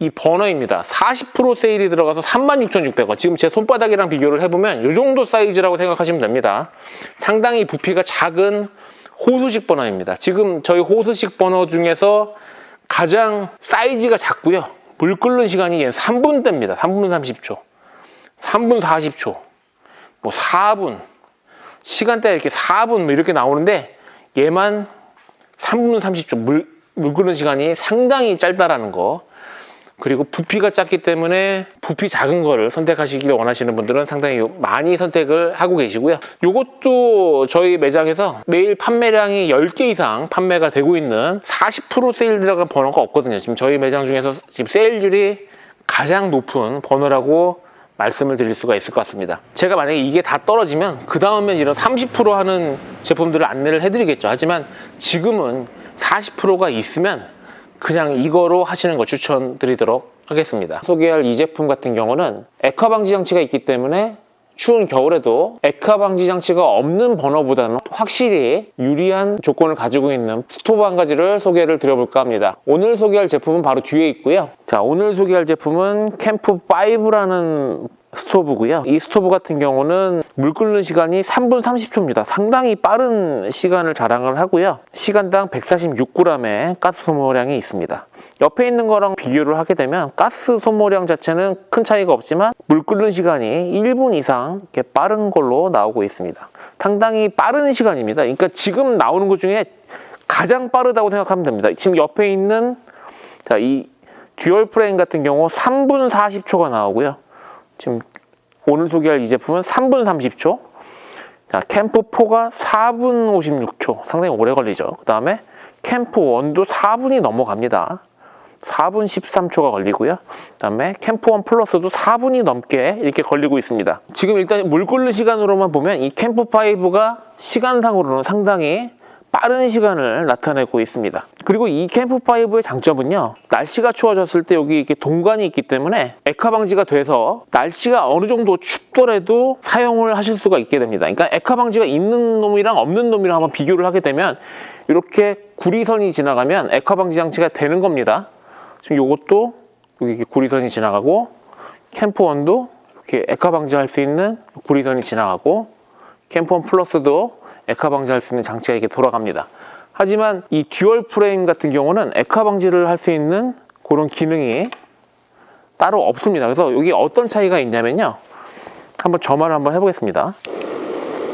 이 버너입니다. 40% 세일이 들어가서 36,600원. 지금 제 손바닥이랑 비교를 해보면 이 정도 사이즈라고 생각하시면 됩니다. 상당히 부피가 작은 호수식 버너입니다. 지금 저희 호수식 버너 중에서 가장 사이즈가 작고요. 물 끓는 시간이 얘는 3분대입니다. 3분 30초, 3분 40초, 뭐 4분, 시간대 이렇게 4분 뭐 이렇게 나오는데 얘만 3분 30초, 물 끓는 시간이 상당히 짧다라는 거. 그리고 부피가 작기 때문에 부피 작은 거를 선택하시길 원하시는 분들은 상당히 많이 선택을 하고 계시고요. 이것도 저희 매장에서 매일 판매량이 10개 이상 판매가 되고 있는 40% 세일 들어간 버너가 없거든요. 지금 저희 매장 중에서 지금 세일률이 가장 높은 버너라고 말씀을 드릴 수가 있을 것 같습니다. 제가 만약에 이게 다 떨어지면 그 다음엔 이런 30% 하는 제품들을 안내를 해드리겠죠. 하지만 지금은 40%가 있으면 그냥 이거로 하시는 거 추천드리도록 하겠습니다. 소개할 이 제품 같은 경우는 액화 방지 장치가 있기 때문에 추운 겨울에도 액화 방지 장치가 없는 버너보다는 확실히 유리한 조건을 가지고 있는 스토브 한 가지를 소개를 드려볼까 합니다. 오늘 소개할 제품은 바로 뒤에 있고요. 자, 오늘 소개할 제품은 캠프5라는 스토브고요. 이 스토브 같은 경우는 물 끓는 시간이 3분 30초입니다. 상당히 빠른 시간을 자랑을 하고요. 시간당 146g의 가스 소모량이 있습니다. 옆에 있는 거랑 비교를 하게 되면 가스 소모량 자체는 큰 차이가 없지만 물 끓는 시간이 1분 이상 이렇게 빠른 걸로 나오고 있습니다. 상당히 빠른 시간입니다. 그러니까 지금 나오는 것 중에 가장 빠르다고 생각하면 됩니다. 지금 옆에 있는 이 듀얼 프레임 같은 경우 3분 40초가 나오고요. 지금 오늘 소개할 이 제품은 3분 30초. 자, 캠프4가 4분 56초. 상당히 오래 걸리죠. 그 다음에 캠프1도 4분이 넘어갑니다. 4분 13초가 걸리고요. 그 다음에 캠프1 플러스도 4분이 넘게 이렇게 걸리고 있습니다. 지금 일단 물 끓는 시간으로만 보면 이 캠프5가 시간상으로는 상당히 빠른 시간을 나타내고 있습니다. 그리고 이 캠프5의 장점은요, 날씨가 추워졌을 때 여기 이렇게 동관이 있기 때문에 액화 방지가 돼서 날씨가 어느 정도 춥더라도 사용을 하실 수가 있게 됩니다. 그러니까 액화 방지가 있는 놈이랑 없는 놈이랑 한번 비교를 하게 되면 이렇게 구리선이 지나가면 액화 방지 장치가 되는 겁니다. 지금 이것도 여기 이렇게 구리선이 지나가고, 캠프1도 이렇게 액화 방지할 수 있는 구리선이 지나가고, 캠프1 플러스도 액화 방지할 수 있는 장치가 이렇게 돌아갑니다. 하지만 이 듀얼 프레임 같은 경우는 액화 방지를 할 수 있는 그런 기능이 따로 없습니다. 그래서 여기 어떤 차이가 있냐면요, 한번 점화를 한번 해보겠습니다.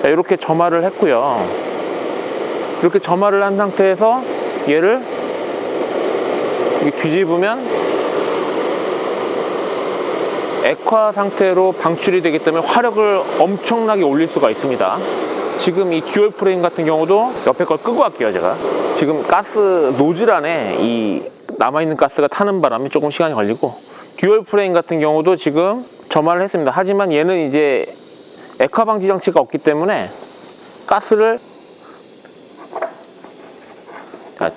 자, 이렇게 점화를 했고요. 이렇게 점화를 한 상태에서 얘를 이렇게 뒤집으면 액화 상태로 방출이 되기 때문에 화력을 엄청나게 올릴 수가 있습니다. 지금 이 듀얼 프레임 같은 경우도 옆에 걸 끄고 갈게요. 제가 지금 가스 노즐 안에 이 남아있는 가스가 타는 바람에 조금 시간이 걸리고, 듀얼 프레임 같은 경우도 지금 점화를 했습니다. 하지만 얘는 이제 액화 방지 장치가 없기 때문에 가스를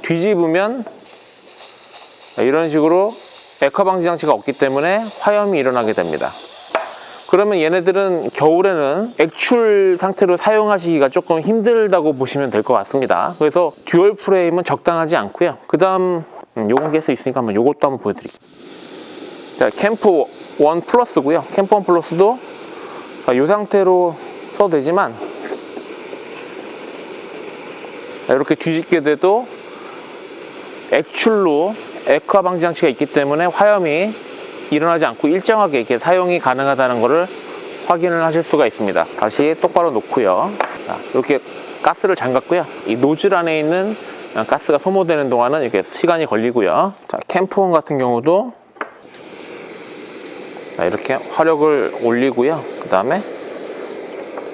뒤집으면 이런 식으로 액화 방지 장치가 없기 때문에 화염이 일어나게 됩니다. 그러면 얘네들은 겨울에는 액출 상태로 사용하시기가 조금 힘들다고 보시면 될 것 같습니다. 그래서 듀얼 프레임은 적당하지 않고요. 그 다음 요건 깰 수 있으니까 한번 요것도 한번 보여드릴게요. 자, 캠프1 플러스고요. 캠프1 플러스도 이 상태로 써도 되지만 이렇게 뒤집게 돼도 액출로 액화 방지 장치가 있기 때문에 화염이 일어나지 않고 일정하게 이렇게 사용이 가능하다는 것을 확인을 하실 수가 있습니다. 다시 똑바로 놓고요. 자, 이렇게 가스를 잠갔고요. 이 노즐 안에 있는 가스가 소모되는 동안은 이렇게 시간이 걸리고요. 자, 캠프1 같은 경우도 자, 이렇게 화력을 올리고요. 그 다음에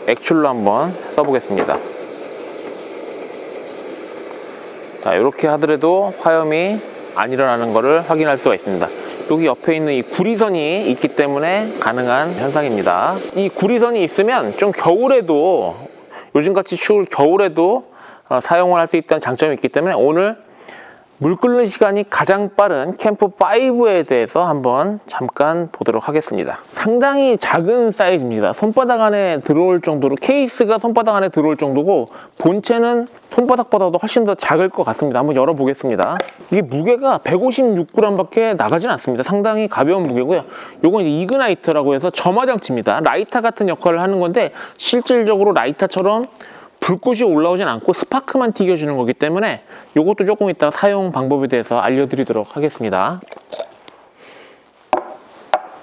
액출로 한번 써보겠습니다. 자, 이렇게 하더라도 화염이 안 일어나는 것을 확인할 수가 있습니다. 여기 옆에 있는 이 구리선이 있기 때문에 가능한 현상입니다. 이 구리선이 있으면 좀 겨울에도, 요즘같이 추울 겨울에도 사용을 할 수 있다는 장점이 있기 때문에 오늘 물 끓는 시간이 가장 빠른 캠프5에 대해서 한번 잠깐 보도록 하겠습니다. 상당히 작은 사이즈입니다. 손바닥 안에 들어올 정도로, 케이스가 손바닥 안에 들어올 정도고 본체는 손바닥보다도 훨씬 더 작을 것 같습니다. 한번 열어보겠습니다. 이게 무게가 156g밖에 나가진 않습니다. 상당히 가벼운 무게고요. 요건 이제 이그나이터라고 해서 점화장치입니다. 라이터 같은 역할을 하는 건데 실질적으로 라이터처럼 불꽃이 올라오진 않고 스파크만 튀겨주는 거기 때문에 요것도 조금 이따 사용 방법에 대해서 알려드리도록 하겠습니다.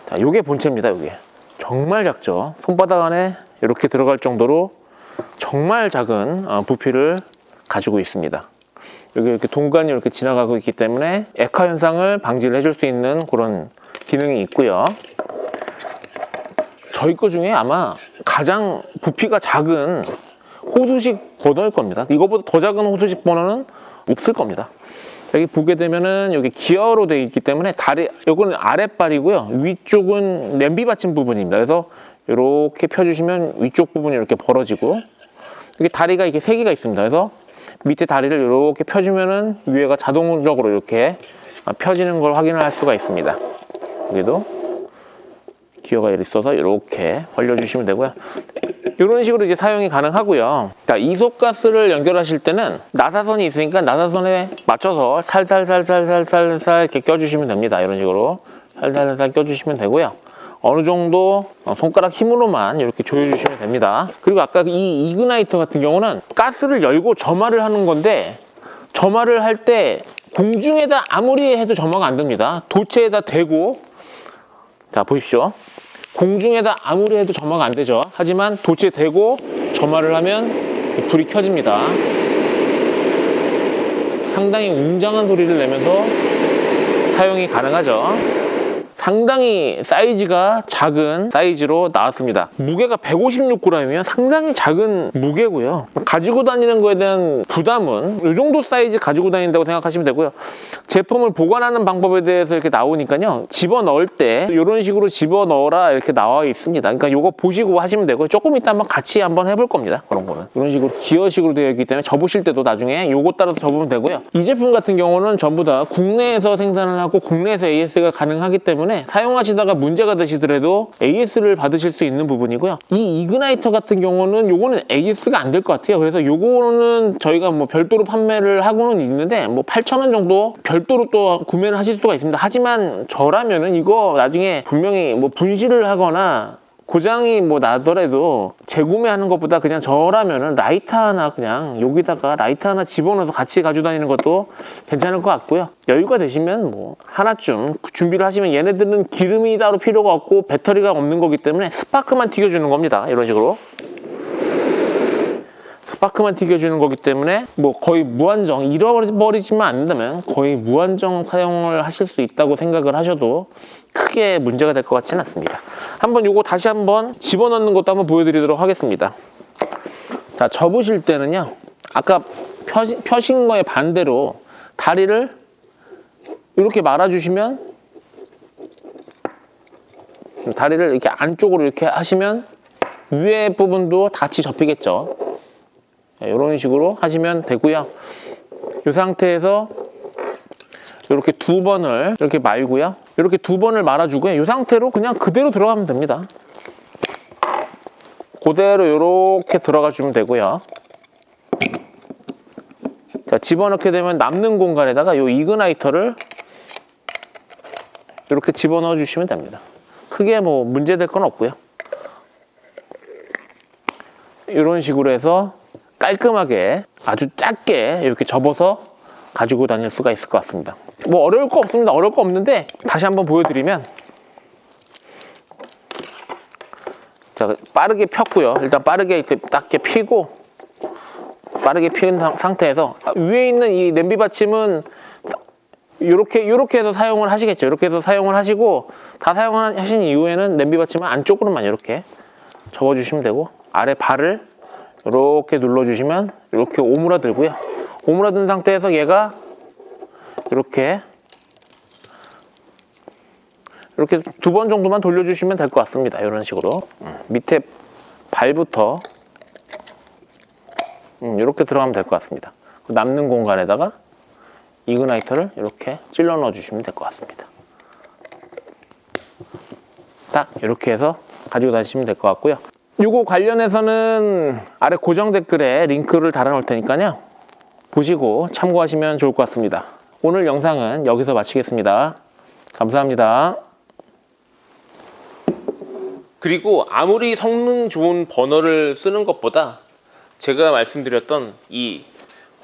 자, 요게 본체입니다. 요게 정말 작죠. 손바닥 안에 이렇게 들어갈 정도로 정말 작은 부피를 가지고 있습니다. 여기 이렇게 동관이 이렇게 지나가고 있기 때문에 액화 현상을 방지를 해줄 수 있는 그런 기능이 있고요. 저희 거 중에 아마 가장 부피가 작은 호수식 버너일 겁니다. 이거보다 더 작은 호수식 버너는 없을 겁니다. 여기 보게 되면은 여기 기어로 되어 있기 때문에 다리, 요거는 아랫발이고요. 위쪽은 냄비 받침 부분입니다. 그래서 이렇게 펴주시면 위쪽 부분이 이렇게 벌어지고 여기 다리가 이렇게 3개가 있습니다. 그래서 밑에 다리를 이렇게 펴주면은 위에가 자동적으로 이렇게 펴지는 걸 확인을 할 수가 있습니다. 여기도 기어가 있어서 이렇게 벌려주시면 되고요. 이런 식으로 이제 사용이 가능하고요. 자, 이소가스를 연결하실 때는 나사선이 있으니까 나사선에 맞춰서 살살살살살살 이렇게 껴주시면 됩니다. 이런 식으로 살살살살 껴주시면 되고요. 어느 정도 손가락 힘으로만 이렇게 조여주시면 됩니다. 그리고 아까 이 이그나이터 같은 경우는 가스를 열고 점화를 하는 건데 점화를 할 때 공중에다 아무리 해도 점화가 안 됩니다. 도체에다 대고, 자 보십시오. 공중에다 아무리 해도 점화가 안 되죠. 하지만 도체에 대고 점화를 하면 불이 켜집니다. 상당히 웅장한 소리를 내면서 사용이 가능하죠. 상당히 사이즈가 작은 사이즈로 나왔습니다. 무게가 156g이면 상당히 작은 무게고요. 가지고 다니는 거에 대한 부담은 이 정도 사이즈 가지고 다닌다고 생각하시면 되고요. 제품을 보관하는 방법에 대해서 이렇게 나오니까요. 집어넣을 때 이런 식으로 집어넣어라 이렇게 나와 있습니다. 그러니까 이거 보시고 하시면 되고요. 조금 이따 한번 같이 한번 해볼 겁니다. 그런 거는. 이런 식으로 기어식으로 되어 있기 때문에 접으실 때도 나중에 요거 따라서 접으면 되고요. 이 제품 같은 경우는 전부 다 국내에서 생산을 하고 국내에서 AS가 가능하기 때문에 사용하시다가 문제가 되시더라도 AS를 받으실 수 있는 부분이고요. 이 이그나이터 같은 경우는 요거는 AS가 안 될 것 같아요. 그래서 요거는 저희가 뭐 별도로 판매를 하고는 있는데 뭐 8,000원 정도 별도로 또 구매를 하실 수가 있습니다. 하지만 저라면은 이거 나중에 분명히 뭐 분실을 하거나 고장이 뭐 나더라도 재구매하는 것보다 그냥 저라면은 라이터 하나 그냥 여기다가 라이터 하나 집어넣어서 같이 가지고 다니는 것도 괜찮을 것 같고요. 여유가 되시면 뭐 하나쯤 준비를 하시면, 얘네들은 기름이 따로 필요가 없고 배터리가 없는 거기 때문에 스파크만 튀겨주는 겁니다. 이런 식으로 스파크만 튀겨주는 거기 때문에 뭐 거의 무한정, 잃어버리지만 않는다면 거의 무한정 사용을 하실 수 있다고 생각을 하셔도 크게 문제가 될 것 같지는 않습니다. 한번 요거 다시 한번 집어넣는 것도 한번 보여드리도록 하겠습니다. 자, 접으실 때는요, 아까 펴신 거에 반대로 다리를 이렇게 말아주시면, 다리를 이렇게 안쪽으로 이렇게 하시면 위에 부분도 같이 접히겠죠. 이런 식으로 하시면 되고요. 이 상태에서 이렇게 2번을 이렇게 말고요. 이렇게 2번을 말아주고요. 이 상태로 그냥 그대로 들어가면 됩니다. 그대로 이렇게 들어가 주면 되고요. 자, 집어넣게 되면 남는 공간에다가 이 이그나이터를 이렇게 집어넣어 주시면 됩니다. 크게 뭐 문제될 건 없고요. 이런 식으로 해서 깔끔하게 아주 작게 이렇게 접어서 가지고 다닐 수가 있을 것 같습니다. 뭐 어려울 거 없습니다. 어려울 거 없는데 다시 한번 보여드리면, 자, 빠르게 폈고요. 일단 빠르게 딱 이렇게 피고, 빠르게 피운 상태에서 위에 있는 이 냄비 받침은 이렇게 해서 사용을 하시겠죠. 이렇게 해서 사용을 하시고, 다 사용하신 이후에는 냄비 받침은 안쪽으로만 이렇게 접어주시면 되고, 아래 발을 이렇게 눌러주시면 이렇게 오므라들고요. 오므라든 상태에서 얘가 이렇게 2번 정도만 돌려주시면 될 것 같습니다. 이런 식으로 밑에 발부터 이렇게 들어가면 될 것 같습니다. 남는 공간에다가 이그나이터를 이렇게 찔러 넣어 주시면 될 것 같습니다. 딱 이렇게 해서 가지고 다니시면 될 것 같고요. 요거 관련해서는 아래 고정 댓글에 링크를 달아 놓을 테니까요, 보시고 참고하시면 좋을 것 같습니다. 오늘 영상은 여기서 마치겠습니다. 감사합니다. 그리고 아무리 성능 좋은 버너를 쓰는 것보다 제가 말씀드렸던 이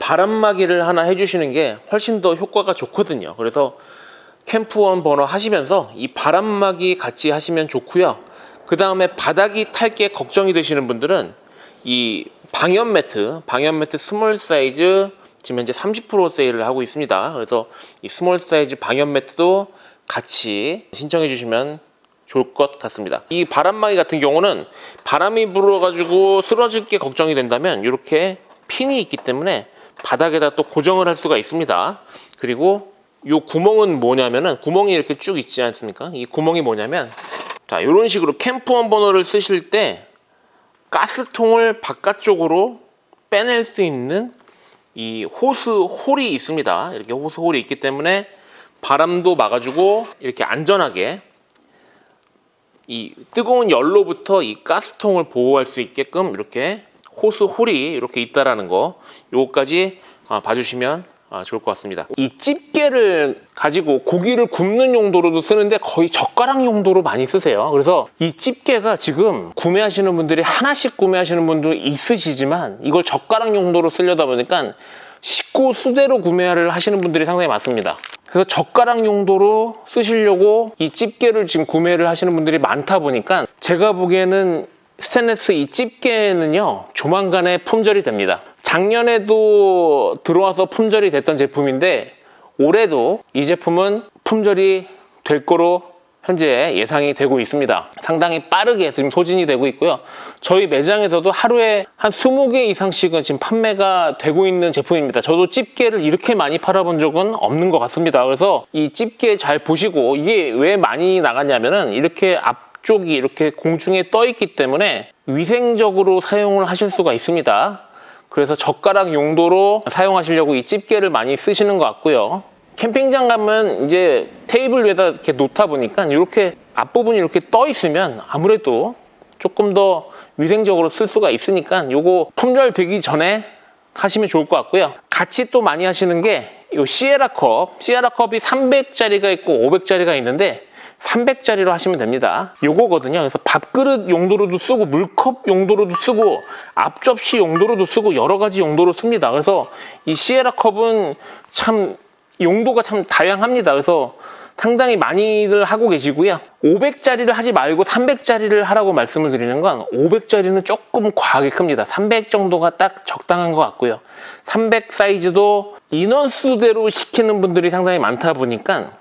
바람막이를 하나 해주시는 게 훨씬 더 효과가 좋거든요. 그래서 캠프원 버너 하시면서 이 바람막이 같이 하시면 좋고요. 그 다음에 바닥이 탈 게 걱정이 되시는 분들은 이 방염 매트 스몰 사이즈 지금 현재 30% 세일을 하고 있습니다. 그래서 이 스몰 사이즈 방염 매트도 같이 신청해 주시면 좋을 것 같습니다. 이 바람막이 같은 경우는 바람이 불어가지고 쓰러질 게 걱정이 된다면 이렇게 핀이 있기 때문에 바닥에다 또 고정을 할 수가 있습니다. 그리고 이 구멍은 뭐냐면은, 구멍이 이렇게 쭉 있지 않습니까? 이 구멍이 뭐냐면, 자, 이런 식으로 캠프원 버너를 쓰실 때 가스통을 바깥쪽으로 빼낼 수 있는 이 호스 홀이 있습니다. 이렇게 호스 홀이 있기 때문에 바람도 막아주고 이렇게 안전하게 이 뜨거운 열로부터 이 가스통을 보호할 수 있게끔 이렇게 호스 홀이 이렇게 있다라는 거, 요거까지 봐주시면 좋을 것 같습니다. 이 집게를 가지고 고기를 굽는 용도로도 쓰는데 거의 젓가락 용도로 많이 쓰세요. 그래서 이 집게가 지금 구매하시는 분들이 하나씩 구매하시는 분도 있으시지만 이걸 젓가락 용도로 쓰려다 보니까 식구 수대로 구매를 하시는 분들이 상당히 많습니다. 그래서 젓가락 용도로 쓰시려고 이 집게를 지금 구매를 하시는 분들이 많다 보니까 제가 보기에는 스테인리스 이 집게는요, 조만간에 품절이 됩니다. 작년에도 들어와서 품절이 됐던 제품인데 올해도 이 제품은 품절이 될 거로 현재 예상이 되고 있습니다. 상당히 빠르게 지금 소진이 되고 있고요. 저희 매장에서도 하루에 한 20개 이상씩은 지금 판매가 되고 있는 제품입니다. 저도 집게를 이렇게 많이 팔아본 적은 없는 것 같습니다. 그래서 이 집게 잘 보시고, 이게 왜 많이 나갔냐면은 이렇게 앞쪽이 이렇게 공중에 떠 있기 때문에 위생적으로 사용을 하실 수가 있습니다. 그래서 젓가락 용도로 사용하시려고 이 집게를 많이 쓰시는 것 같고요. 캠핑장 가면 이제 테이블 위에다 이렇게 놓다 보니까 이렇게 앞부분이 이렇게 떠 있으면 아무래도 조금 더 위생적으로 쓸 수가 있으니까 요거 품절 되기 전에 하시면 좋을 것 같고요. 같이 또 많이 하시는 게 요 시에라 컵이 300짜리가 있고 500짜리가 있는데 300짜리로 하시면 됩니다. 요거거든요. 그래서 밥그릇 용도로도 쓰고 물컵 용도로도 쓰고 앞접시 용도로도 쓰고 여러 가지 용도로 씁니다. 그래서 이 시에라 컵은 참 용도가 참 다양합니다. 그래서 상당히 많이들 하고 계시고요. 500짜리를 하지 말고 300짜리를 하라고 말씀을 드리는 건, 500짜리는 조금 과하게 큽니다. 300 정도가 딱 적당한 것 같고요. 300 사이즈도 인원수대로 시키는 분들이 상당히 많다 보니까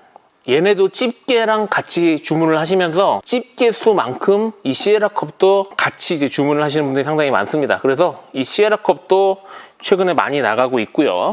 얘네도 집게랑 같이 주문을 하시면서 집게 수만큼 이 시에라 컵도 같이 이제 주문을 하시는 분들이 상당히 많습니다. 그래서 이 시에라 컵도 최근에 많이 나가고 있고요.